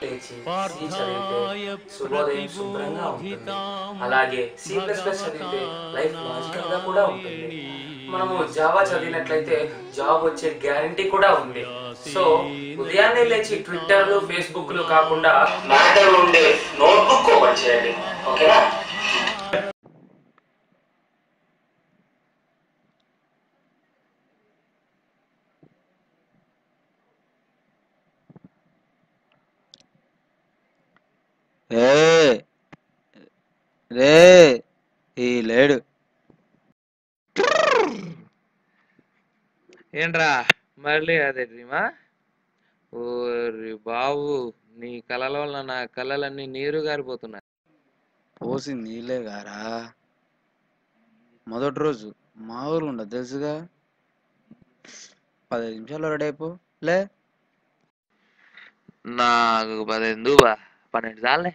లేచి సి చదివితే శుభోదయం శుభ్రంగా ఉంటుంది. అలాగే సి ప్లస్ ప్లస్ చదివితే లైఫ్ లాజికల్ గా కూడా ఉంటుంది. మనము జావా చదివినట్లయితే జాబ్ వచ్చే గ్యారంటీ కూడా ఉంది. సో ఉదయాన్నే లేచి ట్విట్టర్లు ఫేస్బుక్లు కాకుండా మ్యాటర్ ఉండే నోట్బుక్ ఓపెన్ చేయాలి. ఓకేనా? ఏ రే ఈ లేడు ఏంట్రా మళ్ళీ అదే డ్రీమా? ఓరి బాబు, నీ కళల వల్ల నా కళలన్నీ నీరు గారిపోతున్నాయి. పోసి నీళ్ళే గారా. మొదటి రోజు మా ఊరు ఉండదు తెలుసుగా. 15 నిమిషాల్లో రెడీ అయిపో లే. నాకు 10 ఎందుకు బా, 12 చాలే.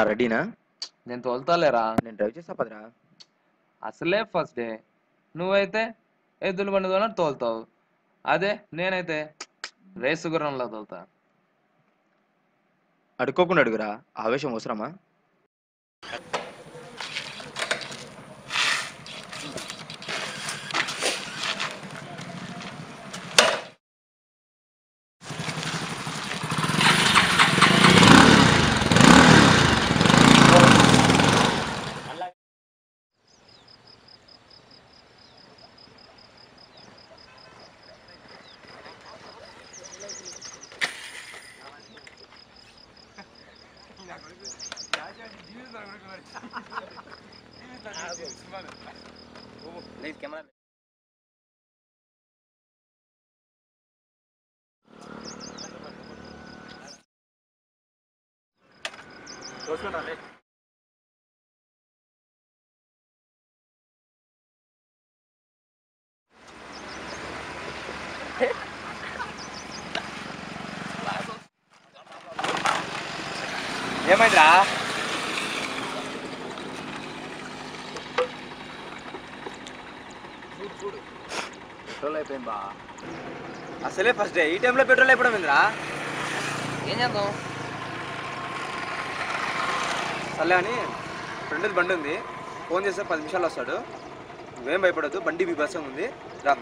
రెడీనా? నేను తోలుతాలేరా, నేను డ్రైవ్ చేస్తా పదరా. అసలే ఫస్ట్ డే. నువ్వైతే ఎద్దుల బండి తోలినట్టు తోలుతావు, అదే నేనైతే రేసు గుర్రంలో తోలుతా. అడుక్కోకుండా అడుగురా, ఆవేశం అవసరమా? ఏమైందిరా? పెట్రోల్ అయిపోయింది బా. అసలే ఫస్ట్ డే, ఈ టైంలో పెట్రోల్ అయిపోవడం ఏందిరా? ఏం చేద్దాం? సర్లే అని ఫ్రెండ్ బండి ఉంది, ఫోన్ చేస్తే 10 నిమిషాలు వస్తాడు. నువ్వేం భయపడద్దు, బండి బీభత్సంగా ఉంది రా.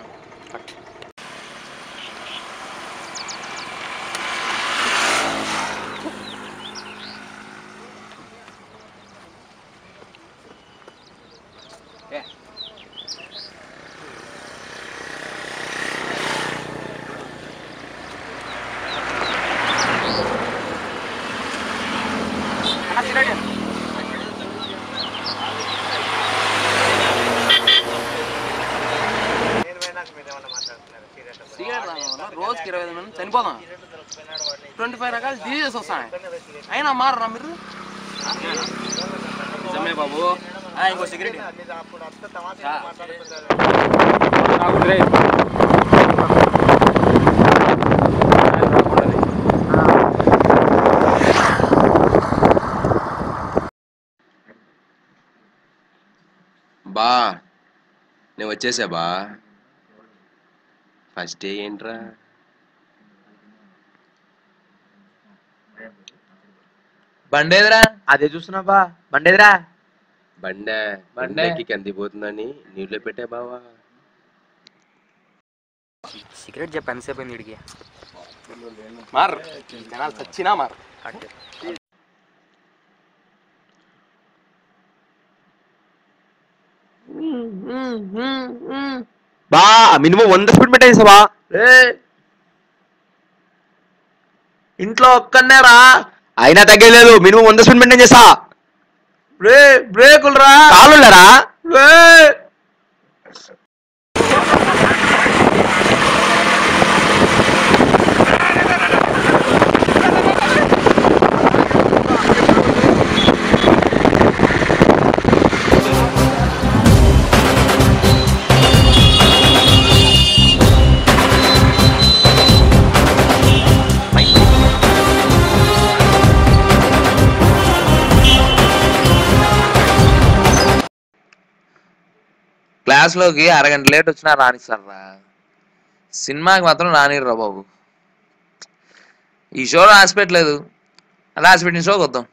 రోజుకి 25 మంది చనిపోదాం, 25 రకాలు డిజీజెస్ వస్తాయి, అయినా మారరా మీరు? నిజమే బాబు. ఇంకో సిగరెట్ బా. నేను వచ్చేసా బా. ఫస్ట్ డే ఏంట్రా? బండేదిరా? అదే చూస్తున్నా బా. బండేదిరా? బండకి కందిపోతుందని నీళ్ళు పెట్టే బావా. సిగరెట్ చెప్పి ఎంతసేపు అయింది వీడికి? మార్ జనాలు చచ్చినా మార్. బా మినిమం 100 స్పీడ్ మెయింటైన్ చేసా బా. ఇంట్లో ఒక్కనేరా, అయినా తగ్గలేదు. మినిమం 100 స్పీడ్ మెయింటైన్ చేసా. బ్రేకులు రా, కాలురా. క్లాస్లోకి అరగంట లేట్ వచ్చినా రానిస్తారా? సినిమాకి మాత్రం రానిర్రా బాబు. ఈ షోలో హాస్పిటల్ లేదు, అలా హాస్పిటల్ షోకి వద్దాం.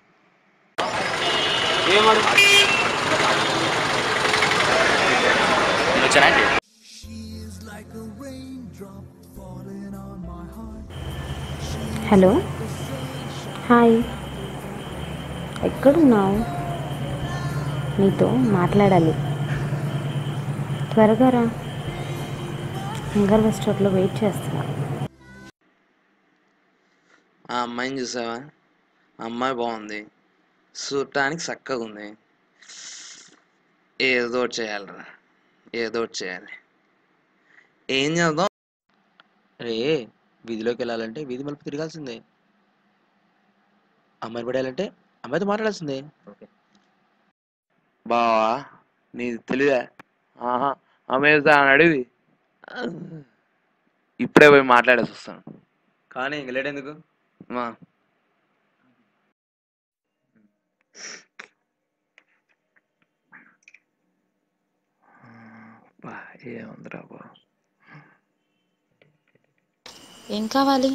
హలో, హాయ్, ఎక్కడున్నావు? నీతో మాట్లాడాలి, త్వరగా రా. హంగర్ బస్ స్టాప్లో వెయిట్ చేస్తున్నా. ఆ అమ్మాయిని చూసావా? ఆ అమ్మాయి బాగుంది, చూడటానికి చక్కగా ఉంది. ఏదో ఒకటి చేయాలిరా, ఏదో ఒకటి చేయాలి. ఏం చేద్దాం? రే, వీధిలోకి వెళ్ళాలంటే వీధి మలుపు తిరగాల్సిందే. అమ్మాయిని పడేయాలంటే అమ్మాయితో మాట్లాడాల్సిందే. బావా నీది తెలివే. ఆహా, అమెజాన్ అడివి. ఇప్పుడే పోయి మాట్లాడేసి వస్తాను. కానీ ఇంక లేట్ ఎందుకు? మా ఏముందిరా బా. ఏం కావాలి?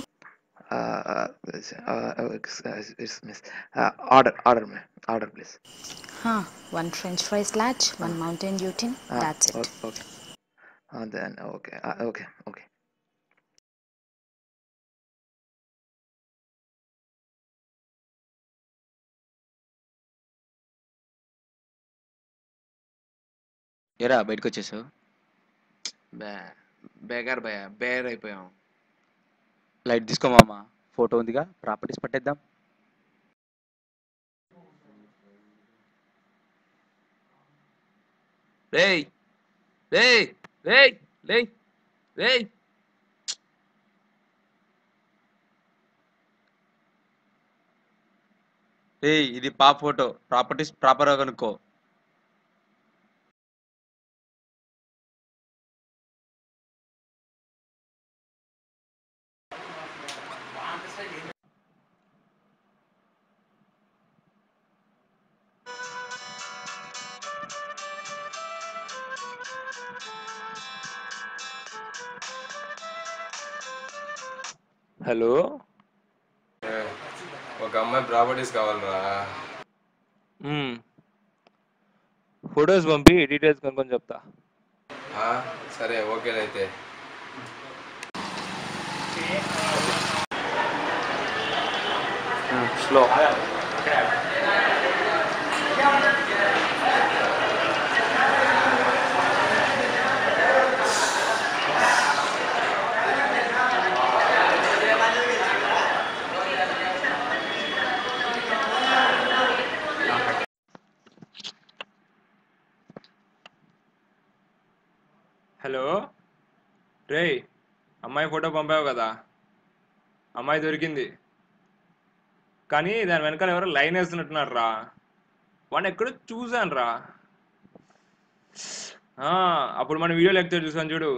Order order order please. One French fries large, one Mountain Dew tin, that's it. Okay then okay okay okay. ఏరా బయటకు వచ్చేసావు? బేగార్ భయ బేర్ అయిపోయాం. లైట్ తీసుకోమామా, ఫోటో ఉందిగా, ప్రాపర్టీస్ పట్టేద్దాం. రేయ్ రేయ్ రేయ్ రేయ్ రేయ్. ఇది పాప ఫోటో, ప్రాపర్టీస్ ప్రాపర్గా కనుక్కో. హలో, ఒక అమ్మాయి ప్రాపర్టీస్ కావాలరా. ఫొటోస్ పంపి డీటెయిల్స్ కనుక్కొని చెప్తా. సరే ఓకేనైతే. స్లో. హలో రేయ్, అమ్మాయి ఫోటో పంపావు కదా, అమ్మాయి దొరికింది. కానీ దాని వెనకాల ఎవరో లైన్ వేస్తున్నట్టున్నారు రా. వాడిని ఎక్కడో చూశాను రా. అప్పుడు మన వీడియో లెక్చర్ చూసాను చూడు,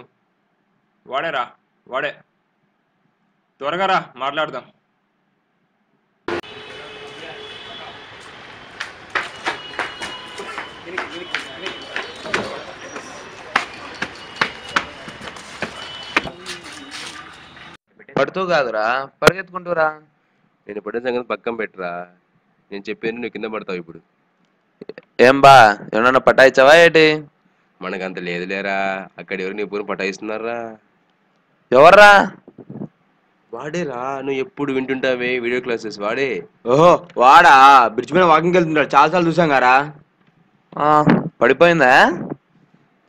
వాడే రా, వాడే. త్వరగా రా, మాట్లాడదాం. పడుతూ కాదురా, పరిగెత్తుకుంటూరా. నేను పడిన సంగతి పక్కన పెట్టరా, నేను చెప్పాను నువ్వు కింద పడతావు ఇప్పుడు. ఏం బా, ఏమన్నా పటాయిచ్చావా ఏంటి? మనకంత లేదులేరా, అక్కడ ఎవరు నీ పూర్వం పటాయిస్తున్నారా? ఎవర్రా? వాడేరా, నువ్వు ఎప్పుడు వింటుంటావే వీడియో క్లాసెస్, వాడే. ఓహో, వాడా? బ్రిడ్జ్ మీద వాకింగ్ వెళ్తున్నాడు, చాలాసార్లు చూసాం గారా. పడిపోయిందా?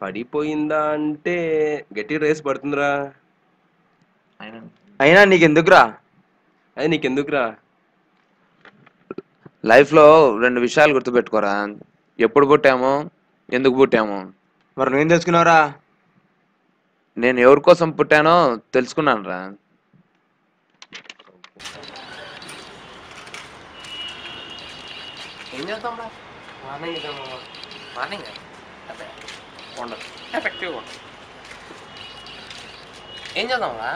పడిపోయిందా అంటే గట్టి రేస్ పడుతుందిరా. అయినా నీకెందుకురా? అది నీకెందుకురా? లైఫ్లో 2 విషయాలు గుర్తుపెట్టుకోరా. ఎప్పుడు పుట్టాము, ఎందుకు పుట్టాము. మరి నువ్వేం తెలుసుకున్నావురా? నేను ఎవరి కోసం పుట్టానో తెలుసుకున్నాను రా. ఏం చేద్దాం రా? మార్నింగ్ మార్నింగ్ అదే ఉండదు, ఎఫెక్టివ్గా ఉండదు. ఏం చేద్దాం రా?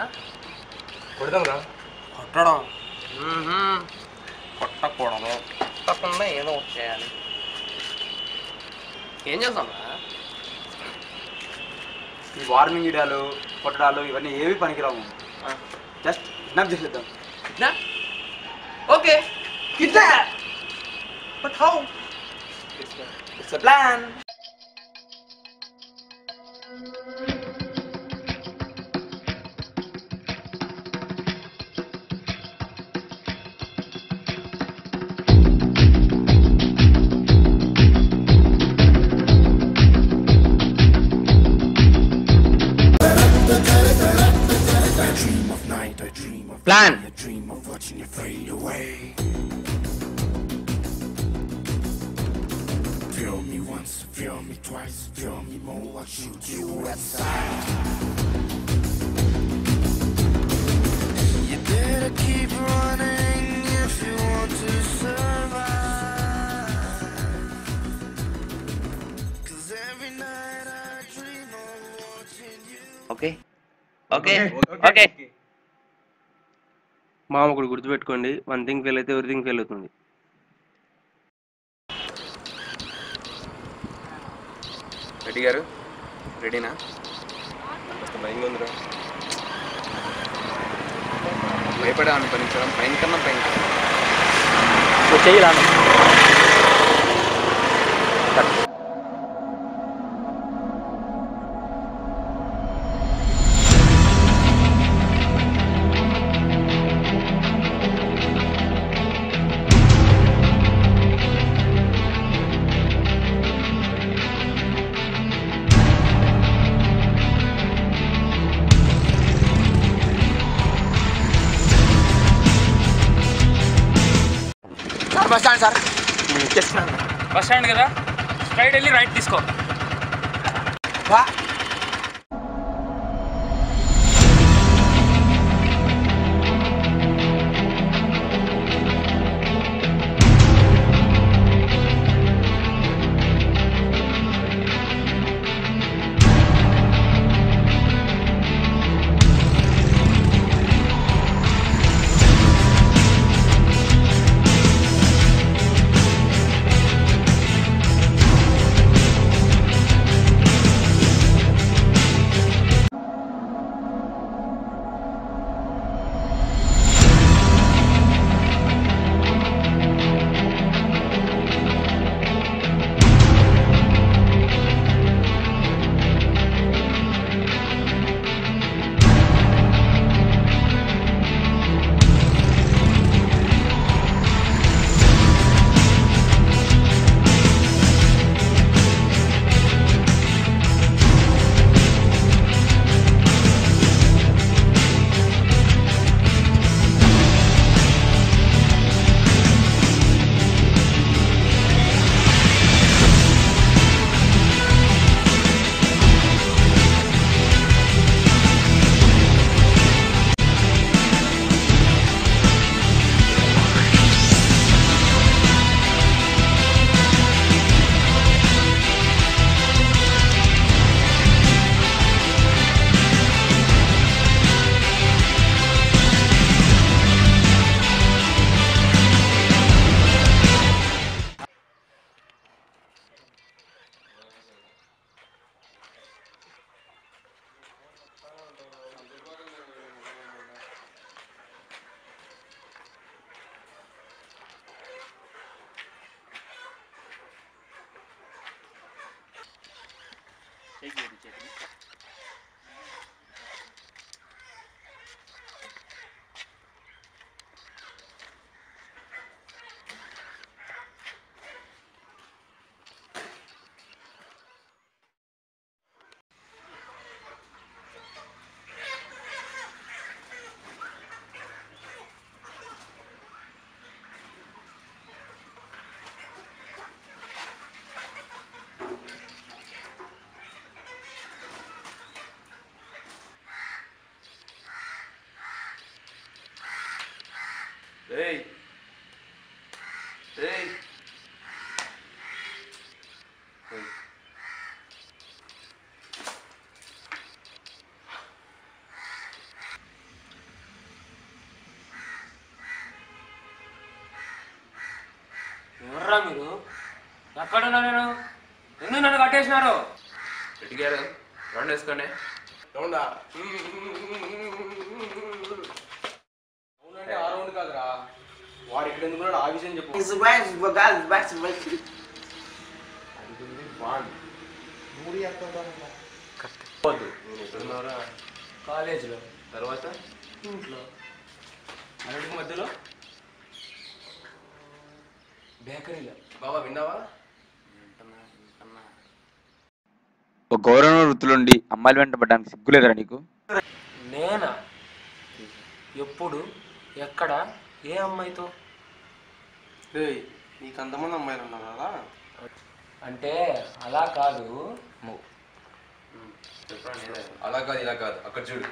కొడదాం రా. కొట్టడం కొట్టకూడదు, కొట్టకుండా ఏదో ఒకటి చేయాలి. ఏం చేద్దాం రా? ఈ వార్నింగ్ వీడియోలు కొట్టడాలు ఇవన్నీ ఏవి పనికిరావు. జస్ట్ కిడ్నాప్ చేసేద్దాం. Okay kidnap but how? It's a plan. Plan okay okay okay మామ ఒకటి గుర్తుపెట్టుకోండి, 1 థింగ్ ఫెయిల్ అయితే ఎవ్రీథింగ్ ఫెయిల్ అవుతుంది. రెడ్డి గారు రెడీనా? భయంగా ఉందిరా. భయపడాలని పనించడం పైన కన్నా పైన చెయ్యాలి. Bus stand sir. Bus stand కదా, స్ట్రైట్ వెళ్ళి రైట్ తీసుకో. Hey. Hey. Hey. ఎవర్రా మీరు? ఎక్కడున్నా నేను? ఎందుకు నన్ను కట్టేసినారు? రెడ్డి గారు రౌండ్ వేసుకోండి. రౌండా? రౌండ్ అంటే ఆ రౌండ్ కాదురా, వాడు ఇక్కడ ఎందుకు ఆ విషయం చెప్పు. కాలేజీలో తర్వాత ఇంట్లో అన్నిటికి మధ్యలో బేకరీలో. బాబా విన్నావా? ఒక గౌరవ వృత్తులుండి అమ్మాయిలు వెంట పడ్డానికి సిగ్గులేదురా నీకు? నేనా? ఎప్పుడు, ఎక్కడ, ఏ అమ్మాయితో? నీకు అంతమంది అమ్మాయిలు ఉన్నారు కదా? అంటే అలా కాదు. అలా కాదు ఇలా కాదు, అక్కడ చూడు.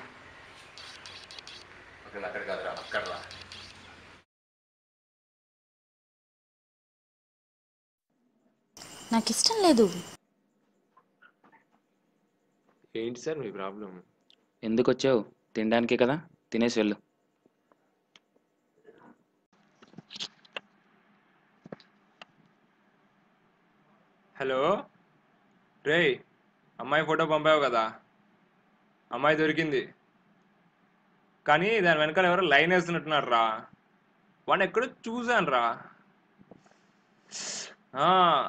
అక్కడ కాదురా, అక్కడ రా. నాకు ఇష్టం లేదు. ఏంటి సార్ మీ ప్రాబ్లం? ఎందుకు వచ్చావు? తినడానికే కదా, తినేసి వెళ్ళు. హలో రేయ్, అమ్మాయి ఫోటో పంపావు కదా, అమ్మాయి దొరికింది. కానీ దాని వెనకాల ఎవరో లైన్ వేస్తున్నట్టున్నారు రా. వాడిని ఎక్కడో చూశాను రా.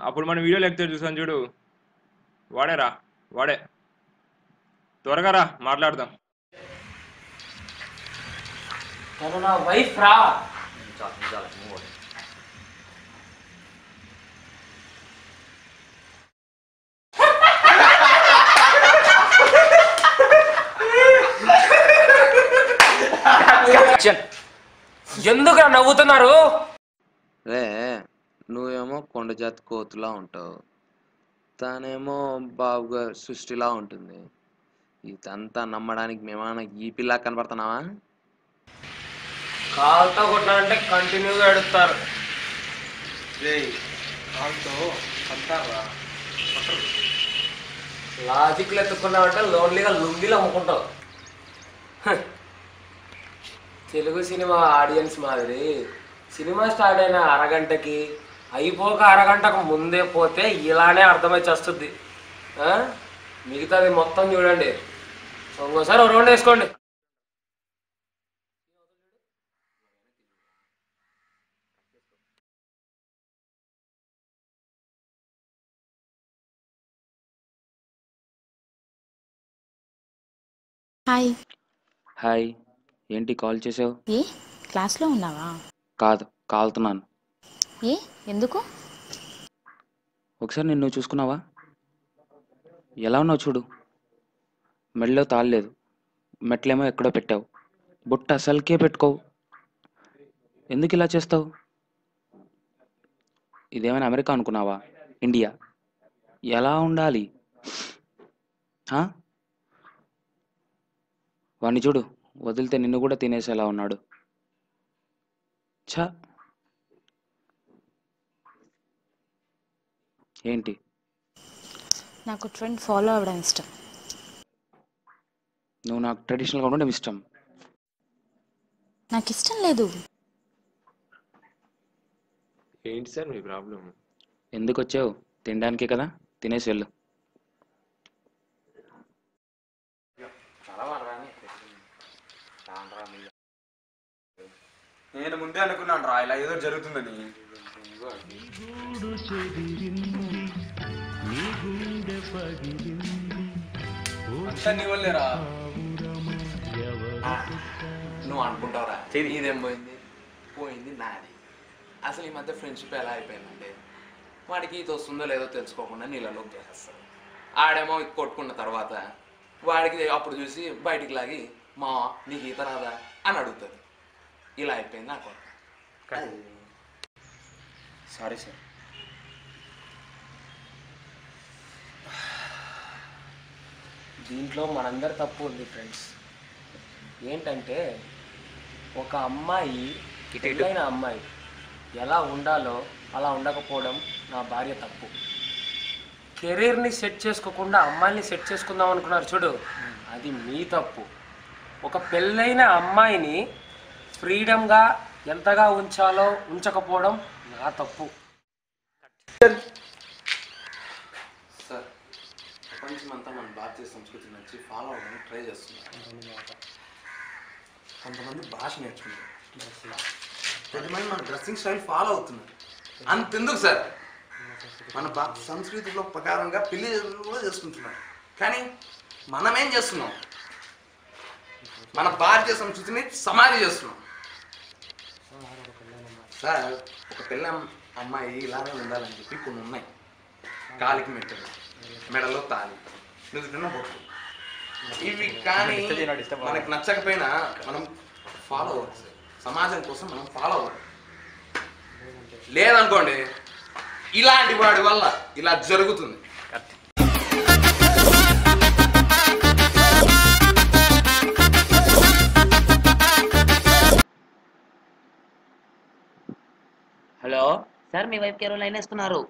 అప్పుడు మన వీడియో లెక్చర్ చూసాను చూడు, వాడే రా, వాడే. త్వరగా రా, మాట్లాడదాం. తను నా వైఫ్ రా. ఎందుకు నవ్వుతున్నారు? రే, నువ్వేమో కొండ జాతి కోతులా ఉంటావు, తానేమో బాబుగా సృష్టిలా ఉంటుంది. ఇదంతా నమ్మడానికి మేమన్నా ఈ పిల్ల కనపడుతున్నావా? కాలుతో కొట్టాలంటే కంటిన్యూగా ఎడుతారు. కాలుతో కంటారా? లాజిక్లు ఎత్తుకున్నావంటే లోన్లీగా లుంగిలు అమ్ముకుంటావు. తెలుగు సినిమా ఆడియన్స్ మాదిరి సినిమా స్టార్ట్ అయిన అరగంటకి అయిపోక అరగంటకు ముందే పోతే ఇలానే అర్థమై చేస్తుంది. మిగతాది మొత్తం చూడండి. ఇంకోసారి ఒక రౌండ్ వేసుకోండి. హాయ్. హాయ్. ఏంటి కాల్ చేసావు? ఏ క్లాస్లో ఉన్నావా? కాదు, కాలుతున్నాను. ఏ ఎందుకు? ఒకసారి నిన్ను చూసుకున్నావా? ఎలా ఉన్నావు చూడు. మెడలో తాళలేదు, మెట్లేమో ఎక్కడో పెట్టావు, బుట్ట అసలుకే పెట్టుకోవు. ఎందుకు ఇలా చేస్తావు? ఇదేమైనా అమెరికా అనుకున్నావా? ఇండియా? ఎలా ఉండాలి? వాడిని చూడు, వదిలితే నిన్ను కూడా తినేసేలా ఉన్నాడు. ఛా. ఏంటి? నాకు ట్రెండ్ ఫాలో అవ్వడం ఇష్టం. నువ్వు నాకు ట్రెడిషనల్గా ఉండడం ఇష్టం. నాకు ఇష్టం లేదు. ఏంటి సార్ మీ ప్రాబ్లం? ఎందుకు వచ్చావు? తినడానికే కదా, తినేసి వెళ్ళు. నేను ముందే అనుకున్నాను రా ఇలా ఏదో జరుగుతుందని. అంతా నీ వల్లేరా. నువ్వు అనుకుంటావురా ఇదేం పోయింది, పోయింది నాది. అసలు ఈ మధ్య ఫ్రెండ్షిప్ ఎలా అయిపోయిందంటే వాడికి ఈత వస్తుందో లేదో తెలుసుకోకుండా నీళ్ళలోకి చేసేస్తాడు. ఆడేమో కొట్టుకున్న తర్వాత వాడికి అప్పుడు చూసి బయటికి లాగి మా నీకు ఈత రాదా అని అడుగుతుంది. ఇలా అయిపోయింది నాకు. Sorry sir. దీంట్లో మనందరి తప్పు ఉంది ఫ్రెండ్స్. ఏంటంటే ఒక అమ్మాయి, పెళ్ళైన అమ్మాయి ఎలా ఉండాలో అలా ఉండకపోవడం నా భార్య తప్పు. కెరీర్ని సెట్ చేసుకోకుండా అమ్మాయిని సెట్ చేసుకుందాం అనుకున్నారు చూడు, అది మీ తప్పు. ఒక పెళ్ళైన అమ్మాయిని ఫ్రీడమ్గా ఎంతగా ఉంచాలో ఉంచకపోవడం నా తప్పు. సార్ ప్రపంచం అంతా మన భారతీయ సంస్కృతి నుంచి ఫాలో అవ్వడానికి ట్రై చేస్తున్నారు. కొంతమంది భాష నేర్చుకుంటారు, కొంతమంది మన డ్రెస్సింగ్ స్టైల్ ఫాలో అవుతున్నారు. అంతెందుకు సార్, మన సంస్కృతిలో ప్రకారంగా పెళ్లి కూడా చేసుకుంటున్నారు. కానీ మనమేం చేస్తున్నాం, మన భారతీయ సంస్కృతిని సమాధి చేస్తున్నాం. సార్ ఒక పిల్ల అమ్మాయి ఇలానే ఉండాలని చెప్పి కొన్ని ఉన్నాయి. కాలికి మెట్టలు, మెడలో తాళి, నుదుటిన బొట్టు, ఇవి కానీ మనకు నచ్చకపోయినా మనం ఫాలో అవ్వాలి సార్. సమాజం కోసం మనం ఫాలో అవ్వాలి. లేదనుకోండి ఇలాంటి వాడి వల్ల ఇలా జరుగుతుంది. హలో సార్, మీ వైఫ్కి ఎవరో లైన్ వేస్తున్నారు.